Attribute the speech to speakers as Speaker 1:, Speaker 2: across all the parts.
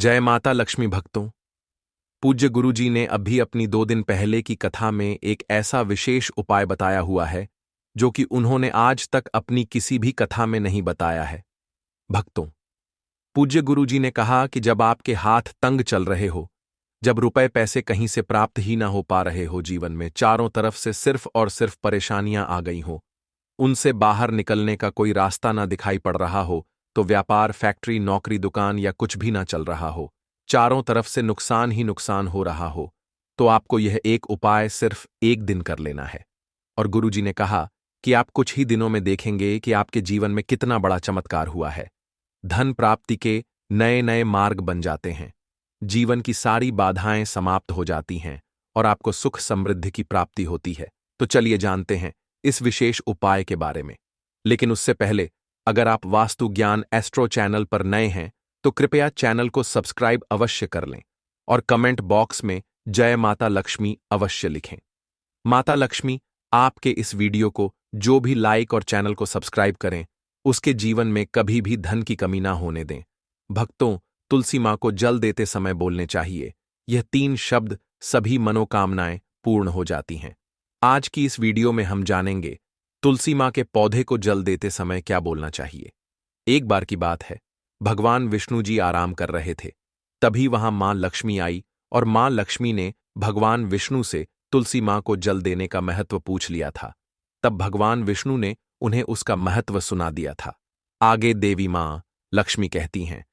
Speaker 1: जय माता लक्ष्मी भक्तों। पूज्य गुरुजी ने अभी अपनी 2 दिन पहले की कथा में एक ऐसा विशेष उपाय बताया हुआ है जो कि उन्होंने आज तक अपनी किसी भी कथा में नहीं बताया है। भक्तों, पूज्य गुरुजी ने कहा कि जब आपके हाथ तंग चल रहे हो, जब रुपए पैसे कहीं से प्राप्त ही ना हो पा रहे हो, जीवन में चारों तरफ से सिर्फ और सिर्फ परेशानियां आ गई हो, उनसे बाहर निकलने का कोई रास्ता ना दिखाई पड़ रहा हो, तो व्यापार, फैक्ट्री, नौकरी, दुकान या कुछ भी ना चल रहा हो, चारों तरफ से नुकसान ही नुकसान हो रहा हो, तो आपको यह एक उपाय सिर्फ 1 दिन कर लेना है। और गुरुजी ने कहा कि आप कुछ ही दिनों में देखेंगे कि आपके जीवन में कितना बड़ा चमत्कार हुआ है। धन प्राप्ति के नए नए मार्ग बन जाते हैं, जीवन की सारी बाधाएं समाप्त हो जाती हैं और आपको सुख समृद्धि की प्राप्ति होती है। तो चलिए जानते हैं इस विशेष उपाय के बारे में। लेकिन उससे पहले, अगर आप वास्तु ज्ञान एस्ट्रो चैनल पर नए हैं तो कृपया चैनल को सब्सक्राइब अवश्य कर लें और कमेंट बॉक्स में जय माता लक्ष्मी अवश्य लिखें। माता लक्ष्मी आपके इस वीडियो को जो भी लाइक और चैनल को सब्सक्राइब करें, उसके जीवन में कभी भी धन की कमी ना होने दें। भक्तों, तुलसी मां को जल देते समय बोलने चाहिए यह 3 शब्द, सभी मनोकामनाएं पूर्ण हो जाती हैं। आज की इस वीडियो में हम जानेंगे तुलसी मां के पौधे को जल देते समय क्या बोलना चाहिए। एक बार की बात है, भगवान विष्णु जी आराम कर रहे थे, तभी वहां मां लक्ष्मी आई और मां लक्ष्मी ने भगवान विष्णु से तुलसी मां को जल देने का महत्व पूछ लिया था। तब भगवान विष्णु ने उन्हें उसका महत्व सुना दिया था। आगे देवी मां लक्ष्मी कहती हैं,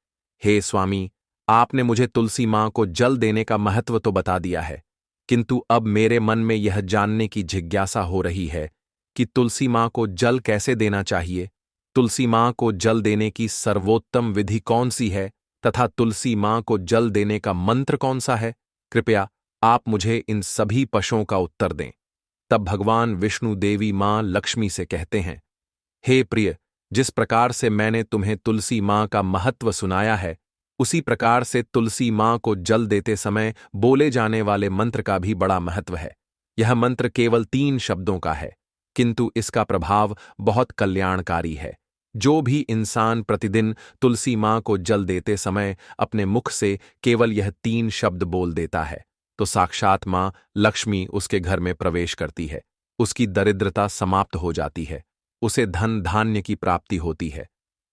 Speaker 1: हे स्वामी, आपने मुझे तुलसी मां को जल देने का महत्व तो बता दिया है, किंतु अब मेरे मन में यह जानने की जिज्ञासा हो रही है कि तुलसी मां को जल कैसे देना चाहिए, तुलसी मां को जल देने की सर्वोत्तम विधि कौन सी है तथा तुलसी मां को जल देने का मंत्र कौन सा है। कृपया आप मुझे इन सभी प्रश्नों का उत्तर दें। तब भगवान विष्णु देवी मां लक्ष्मी से कहते हैं, हे प्रिय, जिस प्रकार से मैंने तुम्हें तुलसी मां का महत्व सुनाया है, उसी प्रकार से तुलसी मां को जल देते समय बोले जाने वाले मंत्र का भी बड़ा महत्व है। यह मंत्र केवल 3 शब्दों का है, किंतु इसका प्रभाव बहुत कल्याणकारी है। जो भी इंसान प्रतिदिन तुलसी मां को जल देते समय अपने मुख से केवल यह 3 शब्द बोल देता है, तो साक्षात मां लक्ष्मी उसके घर में प्रवेश करती है, उसकी दरिद्रता समाप्त हो जाती है, उसे धन धान्य की प्राप्ति होती है।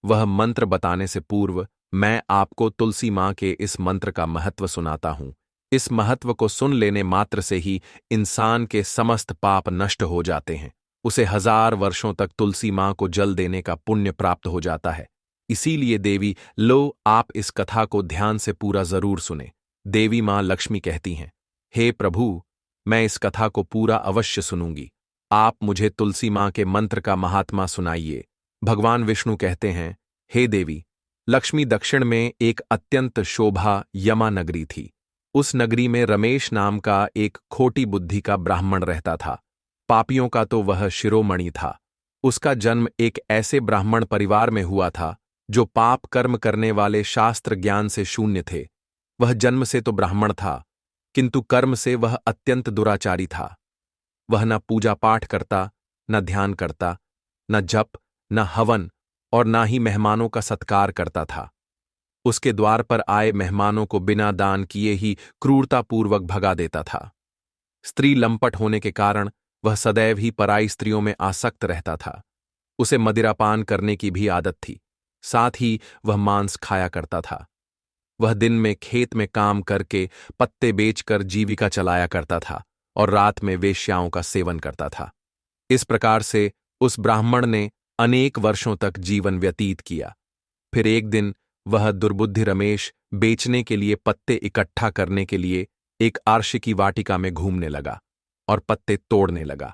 Speaker 1: वह मंत्र बताने से पूर्व मैं आपको तुलसी मां के इस मंत्र का महत्व सुनाता हूं। इस महत्व को सुन लेने मात्र से ही इंसान के समस्त पाप नष्ट हो जाते हैं, उसे 1000 वर्षों तक तुलसी मां को जल देने का पुण्य प्राप्त हो जाता है। इसीलिए देवी, लो, आप इस कथा को ध्यान से पूरा जरूर सुने। देवी मां लक्ष्मी कहती हैं, हे प्रभु, मैं इस कथा को पूरा अवश्य सुनूंगी, आप मुझे तुलसी मां के मंत्र का महात्मा सुनाइए। भगवान विष्णु कहते हैं, हे देवी लक्ष्मी, दक्षिण में एक अत्यंत शोभा यमा नगरी थी। उस नगरी में रमेश नाम का एक खोटी बुद्धि का ब्राह्मण रहता था। पापियों का तो वह शिरोमणि था। उसका जन्म एक ऐसे ब्राह्मण परिवार में हुआ था जो पाप कर्म करने वाले शास्त्र ज्ञान से शून्य थे। वह जन्म से तो ब्राह्मण था, किंतु कर्म से वह अत्यंत दुराचारी था। वह न पूजा पाठ करता, न ध्यान करता, न जप, न हवन और न ही मेहमानों का सत्कार करता था। उसके द्वार पर आए मेहमानों को बिना दान किए ही क्रूरतापूर्वक भगा देता था। स्त्री लंपट होने के कारण वह सदैव ही पराई स्त्रियों में आसक्त रहता था। उसे मदिरापान करने की भी आदत थी, साथ ही वह मांस खाया करता था। वह दिन में खेत में काम करके पत्ते बेचकर जीविका चलाया करता था और रात में वेश्याओं का सेवन करता था। इस प्रकार से उस ब्राह्मण ने अनेक वर्षों तक जीवन व्यतीत किया। फिर एक दिन वह दुर्बुद्धि रमेश बेचने के लिए पत्ते इकट्ठा करने के लिए एक आर्ष की वाटिका में घूमने लगा और पत्ते तोड़ने लगा।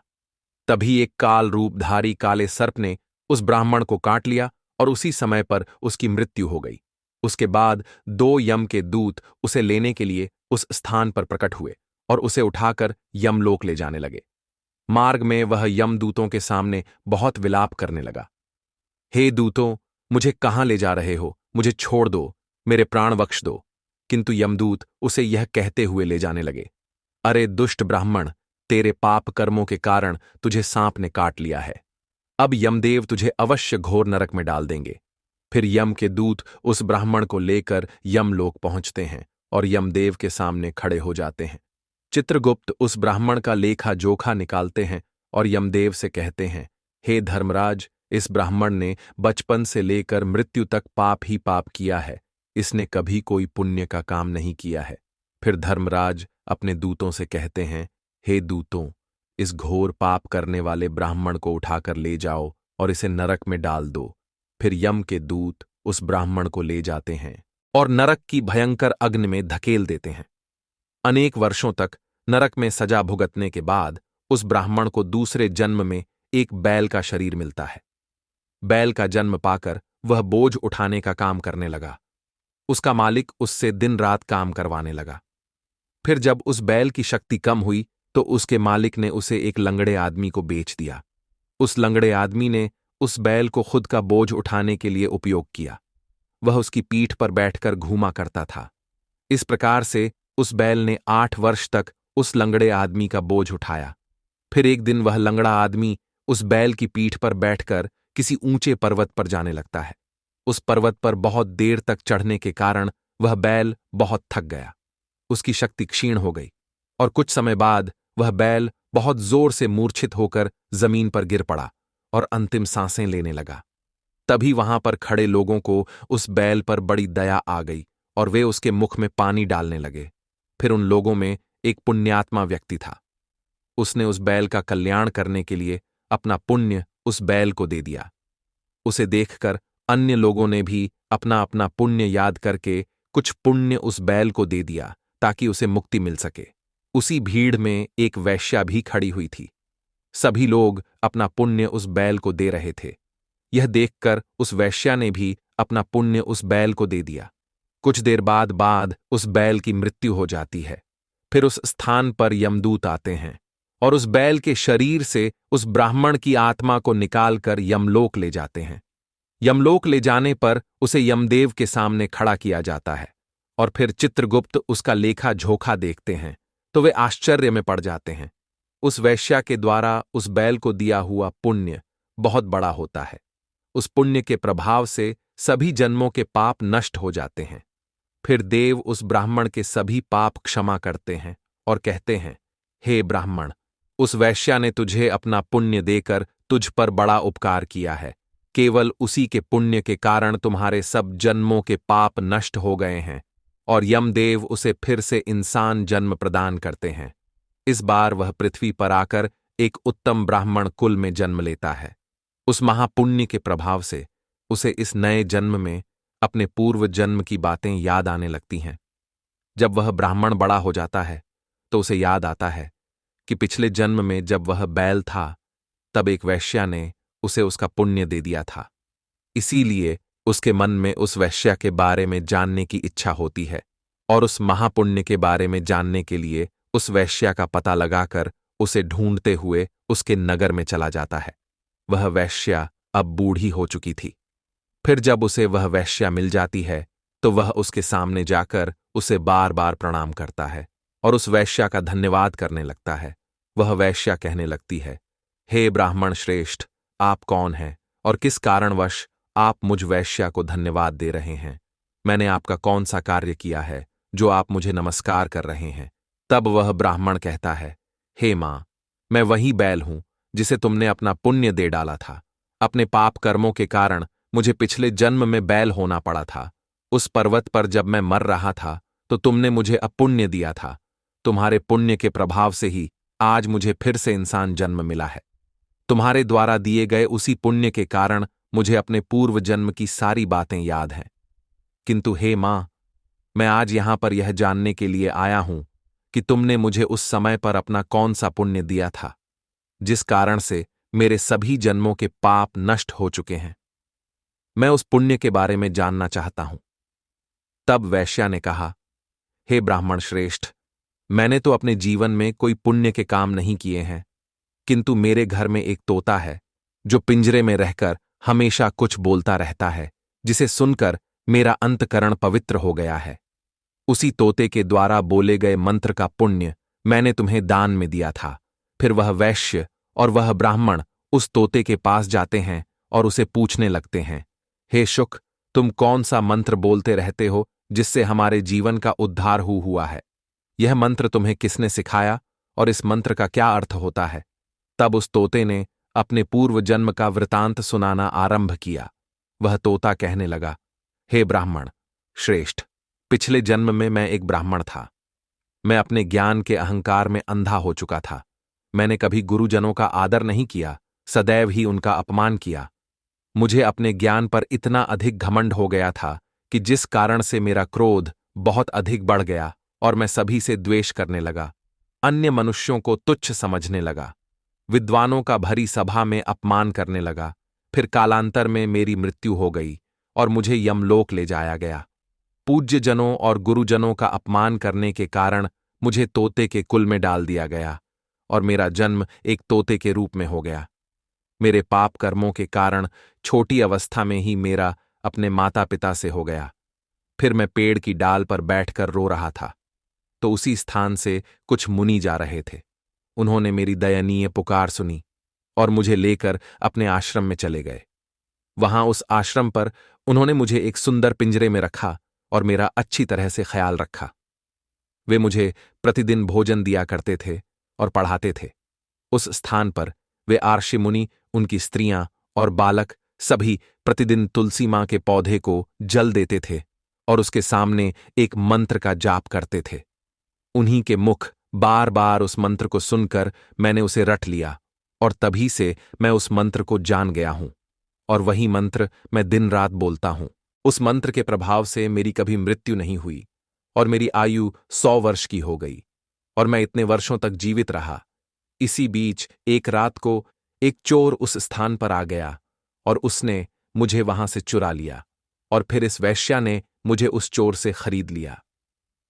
Speaker 1: तभी एक काल रूपधारी काले सर्प ने उस ब्राह्मण को काट लिया और उसी समय पर उसकी मृत्यु हो गई। उसके बाद 2 यम के दूत उसे लेने के लिए उस स्थान पर प्रकट हुए और उसे उठाकर यमलोक ले जाने लगे। मार्ग में वह यमदूतों के सामने बहुत विलाप करने लगा, हे दूतों, मुझे कहां ले जा रहे हो, मुझे छोड़ दो, मेरे प्राण बख्श दो। किंतु यमदूत उसे यह कहते हुए ले जाने लगे, अरे दुष्ट ब्राह्मण, तेरे पाप कर्मों के कारण तुझे सांप ने काट लिया है। अब यमदेव तुझे अवश्य घोर नरक में डाल देंगे। फिर यम के दूत उस ब्राह्मण को लेकर यमलोक पहुंचते हैं और यमदेव के सामने खड़े हो जाते हैं। चित्रगुप्त उस ब्राह्मण का लेखा जोखा निकालते हैं और यमदेव से कहते हैं, हे धर्मराज, इस ब्राह्मण ने बचपन से लेकर मृत्यु तक पाप ही पाप किया है, इसने कभी कोई पुण्य का काम नहीं किया है। फिर धर्मराज अपने दूतों से कहते हैं, हे दूतों, इस घोर पाप करने वाले ब्राह्मण को उठाकर ले जाओ और इसे नरक में डाल दो। फिर यम के दूत उस ब्राह्मण को ले जाते हैं और नरक की भयंकर अग्नि में धकेल देते हैं। अनेक वर्षों तक नरक में सजा भुगतने के बाद उस ब्राह्मण को दूसरे जन्म में एक बैल का शरीर मिलता है। बैल का जन्म पाकर वह बोझ उठाने का काम करने लगा। उसका मालिक उससे दिन रात काम करवाने लगा। फिर जब उस बैल की शक्ति कम हुई तो उसके मालिक ने उसे एक लंगड़े आदमी को बेच दिया। उस लंगड़े आदमी ने उस बैल को खुद का बोझ उठाने के लिए उपयोग किया। वह उसकी पीठ पर बैठकर घूमा करता था। इस प्रकार से उस बैल ने 8 वर्ष तक उस लंगड़े आदमी का बोझ उठाया। फिर एक दिन वह लंगड़ा आदमी उस बैल की पीठ पर बैठकर किसी ऊंचे पर्वत पर जाने लगता है। उस पर्वत पर बहुत देर तक चढ़ने के कारण वह बैल बहुत थक गया। उसकी शक्ति क्षीण हो गई और कुछ समय बाद वह बैल बहुत जोर से मूर्छित होकर जमीन पर गिर पड़ा और अंतिम सांसें लेने लगा। तभी वहां पर खड़े लोगों को उस बैल पर बड़ी दया आ गई और वे उसके मुख में पानी डालने लगे। फिर उन लोगों में एक पुण्यात्मा व्यक्ति था। उसने उस बैल का कल्याण करने के लिए अपना पुण्य उस बैल को दे दिया। उसे देखकर अन्य लोगों ने भी अपना अपना पुण्य याद करके कुछ पुण्य उस बैल को दे दिया ताकि उसे मुक्ति मिल सके। उसी भीड़ में एक वैश्या भी खड़ी हुई थी। सभी लोग अपना पुण्य उस बैल को दे रहे थे। यह देखकर उस वैश्या ने भी अपना पुण्य उस बैल को दे दिया। कुछ देर बाद उस बैल की मृत्यु हो जाती है। फिर उस स्थान पर यमदूत आते हैं और उस बैल के शरीर से उस ब्राह्मण की आत्मा को निकालकर यमलोक ले जाते हैं। यमलोक ले जाने पर उसे यमदेव के सामने खड़ा किया जाता है और फिर चित्रगुप्त उसका लेखा झोखा देखते हैं तो वे आश्चर्य में पड़ जाते हैं। उस वैश्या के द्वारा उस बैल को दिया हुआ पुण्य बहुत बड़ा होता है। उस पुण्य के प्रभाव से सभी जन्मों के पाप नष्ट हो जाते हैं। फिर देव उस ब्राह्मण के सभी पाप क्षमा करते हैं और कहते हैं, हे ब्राह्मण, उस वैश्या ने तुझे अपना पुण्य देकर तुझ पर बड़ा उपकार किया है। केवल उसी के पुण्य के कारण तुम्हारे सब जन्मों के पाप नष्ट हो गए हैं और यमदेव उसे फिर से इंसान जन्म प्रदान करते हैं। इस बार वह पृथ्वी पर आकर एक उत्तम ब्राह्मण कुल में जन्म लेता है। उस महापुण्य के प्रभाव से उसे इस नए जन्म में अपने पूर्व जन्म की बातें याद आने लगती हैं। जब वह ब्राह्मण बड़ा हो जाता है तो उसे याद आता है कि पिछले जन्म में जब वह बैल था तब एक वैश्या ने उसे उसका पुण्य दे दिया था। इसीलिए उसके मन में उस वैश्या के बारे में जानने की इच्छा होती है और उस महापुण्य के बारे में जानने के लिए उस वैश्या का पता लगाकर उसे ढूंढते हुए उसके नगर में चला जाता है। वह वैश्या अब बूढ़ी हो चुकी थी। फिर जब उसे वह वैश्या मिल जाती है तो वह उसके सामने जाकर उसे बार बार प्रणाम करता है और उस वैश्या का धन्यवाद करने लगता है। वह वैश्या कहने लगती है, हे ब्राह्मण श्रेष्ठ, आप कौन हैं और किस कारणवश आप मुझ वैश्या को धन्यवाद दे रहे हैं? मैंने आपका कौन सा कार्य किया है जो आप मुझे नमस्कार कर रहे हैं? तब वह ब्राह्मण कहता है, हे मां, मैं वही बैल हूं जिसे तुमने अपना पुण्य दे डाला था। अपने पाप कर्मों के कारण मुझे पिछले जन्म में बैल होना पड़ा था। उस पर्वत पर जब मैं मर रहा था तो तुमने मुझे अपुण्य दिया था। तुम्हारे पुण्य के प्रभाव से ही आज मुझे फिर से इंसान जन्म मिला है। तुम्हारे द्वारा दिए गए उसी पुण्य के कारण मुझे अपने पूर्व जन्म की सारी बातें याद हैं। किंतु हे मां, मैं आज यहां पर यह जानने के लिए आया हूं कि तुमने मुझे उस समय पर अपना कौन सा पुण्य दिया था जिस कारण से मेरे सभी जन्मों के पाप नष्ट हो चुके हैं। मैं उस पुण्य के बारे में जानना चाहता हूं। तब वैश्या ने कहा, हे ब्राह्मण श्रेष्ठ, मैंने तो अपने जीवन में कोई पुण्य के काम नहीं किए हैं, किंतु मेरे घर में एक तोता है जो पिंजरे में रहकर हमेशा कुछ बोलता रहता है, जिसे सुनकर मेरा अंतकरण पवित्र हो गया है। उसी तोते के द्वारा बोले गए मंत्र का पुण्य मैंने तुम्हें दान में दिया था। फिर वह वैश्य और वह ब्राह्मण उस तोते के पास जाते हैं और उसे पूछने लगते हैं, हे शुक, तुम कौन सा मंत्र बोलते रहते हो जिससे हमारे जीवन का उद्धार हुआ है? यह मंत्र तुम्हें किसने सिखाया और इस मंत्र का क्या अर्थ होता है? तब उस तोते ने अपने पूर्व जन्म का वृतांत सुनाना आरंभ किया। वह तोता कहने लगा, हे ब्राह्मण श्रेष्ठ, पिछले जन्म में मैं एक ब्राह्मण था। मैं अपने ज्ञान के अहंकार में अंधा हो चुका था। मैंने कभी गुरुजनों का आदर नहीं किया, सदैव ही उनका अपमान किया। मुझे अपने ज्ञान पर इतना अधिक घमंड हो गया था कि जिस कारण से मेरा क्रोध बहुत अधिक बढ़ गया और मैं सभी से द्वेष करने लगा, अन्य मनुष्यों को तुच्छ समझने लगा, विद्वानों का भरी सभा में अपमान करने लगा। फिर कालांतर में मेरी मृत्यु हो गई और मुझे यमलोक ले जाया गया। पूज्यजनों और गुरुजनों का अपमान करने के कारण मुझे तोते के कुल में डाल दिया गया और मेरा जन्म एक तोते के रूप में हो गया। मेरे पाप कर्मों के कारण छोटी अवस्था में ही मेरा अपने माता पिता से हो गया। फिर मैं पेड़ की डाल पर बैठकर रो रहा था, तो उसी स्थान से कुछ मुनि जा रहे थे। उन्होंने मेरी दयनीय पुकार सुनी और मुझे लेकर अपने आश्रम में चले गए। वहां उस आश्रम पर उन्होंने मुझे एक सुंदर पिंजरे में रखा और मेरा अच्छी तरह से ख्याल रखा। वे मुझे प्रतिदिन भोजन दिया करते थे और पढ़ाते थे। उस स्थान पर वे आर्षि मुनि, उनकी स्त्रियां और बालक सभी प्रतिदिन तुलसी मां के पौधे को जल देते थे और उसके सामने एक मंत्र का जाप करते थे। उन्हीं के मुख बार बार उस मंत्र को सुनकर मैंने उसे रट लिया और तभी से मैं उस मंत्र को जान गया हूं और वही मंत्र मैं दिन रात बोलता हूं। उस मंत्र के प्रभाव से मेरी कभी मृत्यु नहीं हुई और मेरी आयु 100 वर्ष की हो गई और मैं इतने वर्षों तक जीवित रहा। इसी बीच एक रात को एक चोर उस स्थान पर आ गया और उसने मुझे वहां से चुरा लिया और फिर इस वैश्या ने मुझे उस चोर से खरीद लिया।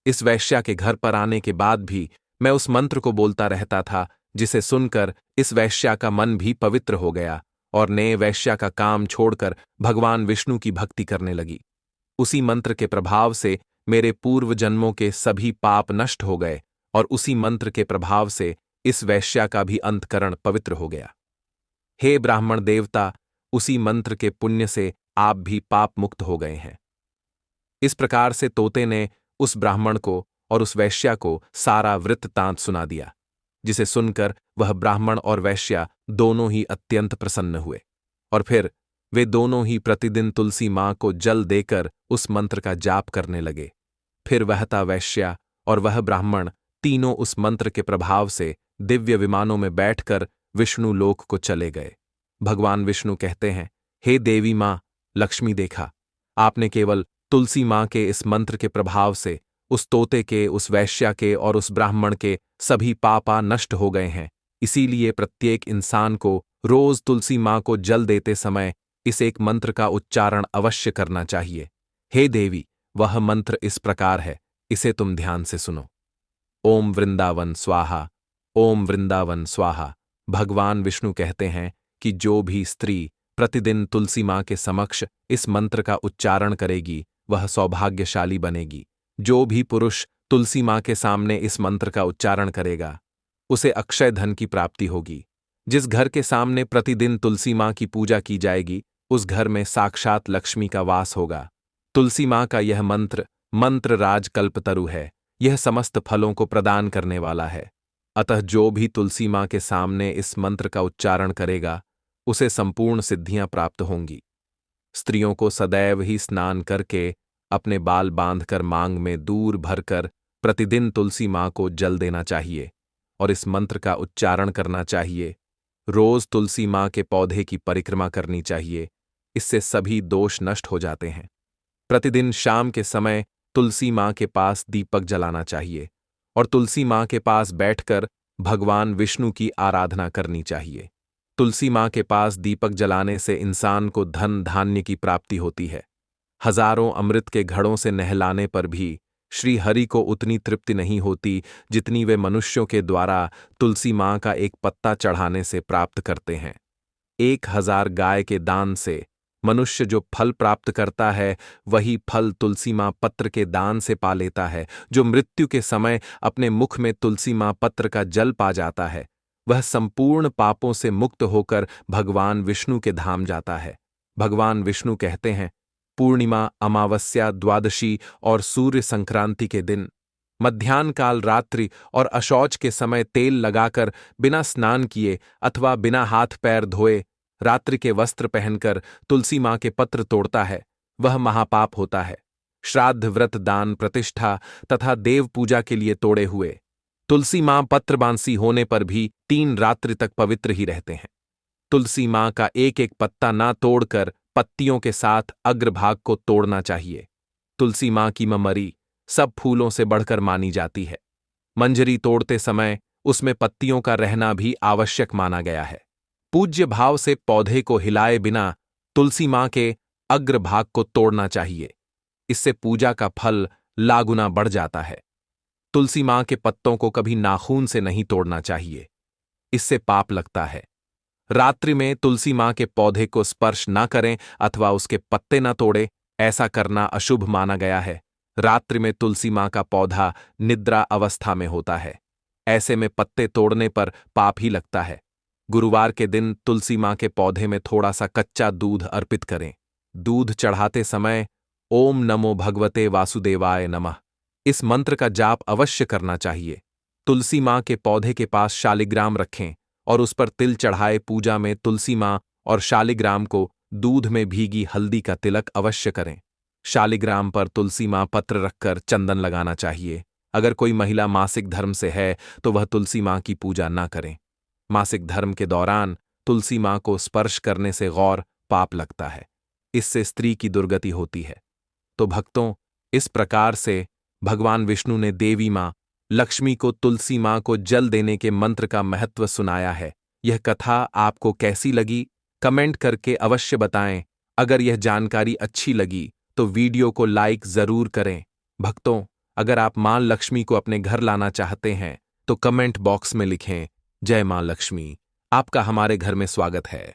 Speaker 1: इस वैश्या के घर पर आने के बाद भी मैं उस मंत्र को बोलता रहता था, जिसे सुनकर इस वैश्या का मन भी पवित्र हो गया और नए वैश्या का काम छोड़कर भगवान विष्णु की भक्ति करने लगी। उसी मंत्र के प्रभाव से मेरे पूर्व जन्मों के सभी पाप नष्ट हो गए और उसी मंत्र के प्रभाव से इस वैश्या का भी अंतकरण पवित्र हो गया। हे ब्राह्मण देवता, उसी मंत्र के पुण्य से आप भी पाप मुक्त हो गए हैं। इस प्रकार से तोते ने उस ब्राह्मण को और उस वैश्या को सारा वृत्तांत सुना दिया, जिसे सुनकर वह ब्राह्मण और वैश्या दोनों ही अत्यंत प्रसन्न हुए और फिर वे दोनों ही प्रतिदिन तुलसी मां को जल देकर उस मंत्र का जाप करने लगे। फिर वहता वैश्या और वह ब्राह्मण तीनों उस मंत्र के प्रभाव से दिव्य विमानों में बैठकर विष्णु लोक को चले गए। भगवान विष्णु कहते हैं, हे देवी मां लक्ष्मी, देखा आपने केवल तुलसी मां के इस मंत्र के प्रभाव से उस तोते के, उस वैश्या के और उस ब्राह्मण के सभी पापा नष्ट हो गए हैं। इसीलिए प्रत्येक इंसान को रोज तुलसी मां को जल देते समय इस एक मंत्र का उच्चारण अवश्य करना चाहिए। हे देवी, वह मंत्र इस प्रकार है, इसे तुम ध्यान से सुनो। ओम वृंदावन स्वाहा, ओम वृंदावन स्वाहा। भगवान विष्णु कहते हैं कि जो भी स्त्री प्रतिदिन तुलसी मां के समक्ष इस मंत्र का उच्चारण करेगी वह सौभाग्यशाली बनेगी। जो भी पुरुष तुलसी मां के सामने इस मंत्र का उच्चारण करेगा उसे अक्षय धन की प्राप्ति होगी। जिस घर के सामने प्रतिदिन तुलसी मां की पूजा की जाएगी उस घर में साक्षात लक्ष्मी का वास होगा। तुलसी मां का यह मंत्र मंत्र राज कल्पतरु है। यह समस्त फलों को प्रदान करने वाला है। अतः जो भी तुलसी मां के सामने इस मंत्र का उच्चारण करेगा उसे संपूर्ण सिद्धियां प्राप्त होंगी। स्त्रियों को सदैव ही स्नान करके अपने बाल बांधकर मांग में दूर भरकर प्रतिदिन तुलसी मां को जल देना चाहिए और इस मंत्र का उच्चारण करना चाहिए। रोज तुलसी मां के पौधे की परिक्रमा करनी चाहिए, इससे सभी दोष नष्ट हो जाते हैं। प्रतिदिन शाम के समय तुलसी मां के पास दीपक जलाना चाहिए और तुलसी मां के पास बैठकर भगवान विष्णु की आराधना करनी चाहिए। तुलसी मां के पास दीपक जलाने से इंसान को धन धान्य की प्राप्ति होती है। हजारों अमृत के घड़ों से नहलाने पर भी श्री हरि को उतनी तृप्ति नहीं होती जितनी वे मनुष्यों के द्वारा तुलसी मां का एक पत्ता चढ़ाने से प्राप्त करते हैं। 1000 गाय के दान से मनुष्य जो फल प्राप्त करता है वही फल तुलसी मां पत्र के दान से पा लेता है। जो मृत्यु के समय अपने मुख में तुलसी मां पत्र का जल पा जाता है वह संपूर्ण पापों से मुक्त होकर भगवान विष्णु के धाम जाता है। भगवान विष्णु कहते हैं, पूर्णिमा, अमावस्या, द्वादशी और सूर्य संक्रांति के दिन, मध्याह्न काल, रात्रि और अशौच के समय तेल लगाकर बिना स्नान किए अथवा बिना हाथ पैर धोए रात्रि के वस्त्र पहनकर तुलसी मां के पत्र तोड़ता है, वह महापाप होता है। श्राद्ध, व्रत, दान, प्रतिष्ठा तथा देव पूजा के लिए तोड़े हुए तुलसी मां पत्रबांसी होने पर भी 3 रात्रि तक पवित्र ही रहते हैं। तुलसी मां का एक एक पत्ता ना तोड़कर पत्तियों के साथ अग्रभाग को तोड़ना चाहिए। तुलसी मां की ममरी सब फूलों से बढ़कर मानी जाती है। मंजरी तोड़ते समय उसमें पत्तियों का रहना भी आवश्यक माना गया है। पूज्य भाव से पौधे को हिलाए बिना तुलसी मां के अग्रभाग को तोड़ना चाहिए। इससे पूजा का फल लागुना बढ़ जाता है। तुलसी मां के पत्तों को कभी नाखून से नहीं तोड़ना चाहिए, इससे पाप लगता है। रात्रि में तुलसी मां के पौधे को स्पर्श न करें अथवा उसके पत्ते न तोड़ें, ऐसा करना अशुभ माना गया है। रात्रि में तुलसी मां का पौधा निद्रा अवस्था में होता है, ऐसे में पत्ते तोड़ने पर पाप ही लगता है। गुरुवार के दिन तुलसी मां के पौधे में थोड़ा सा कच्चा दूध अर्पित करें। दूध चढ़ाते समय ओम नमो भगवते वासुदेवाय नमः इस मंत्र का जाप अवश्य करना चाहिए। तुलसी मां के पौधे के पास शालिग्राम रखें और उस पर तिल चढ़ाए पूजा में तुलसी मां और शालिग्राम को दूध में भीगी हल्दी का तिलक अवश्य करें। शालिग्राम पर तुलसी मां पत्र रखकर चंदन लगाना चाहिए। अगर कोई महिला मासिक धर्म से है तो वह तुलसी मां की पूजा न करें। मासिक धर्म के दौरान तुलसी मां को स्पर्श करने से गौर पाप लगता है, इससे स्त्री की दुर्गति होती है। तो भक्तों, इस प्रकार से भगवान विष्णु ने देवी मां लक्ष्मी को तुलसी मां को जल देने के मंत्र का महत्व सुनाया है। यह कथा आपको कैसी लगी कमेंट करके अवश्य बताएं। अगर यह जानकारी अच्छी लगी तो वीडियो को लाइक जरूर करें। भक्तों, अगर आप मां लक्ष्मी को अपने घर लाना चाहते हैं तो कमेंट बॉक्स में लिखें जय मां लक्ष्मी। आपका हमारे घर में स्वागत है।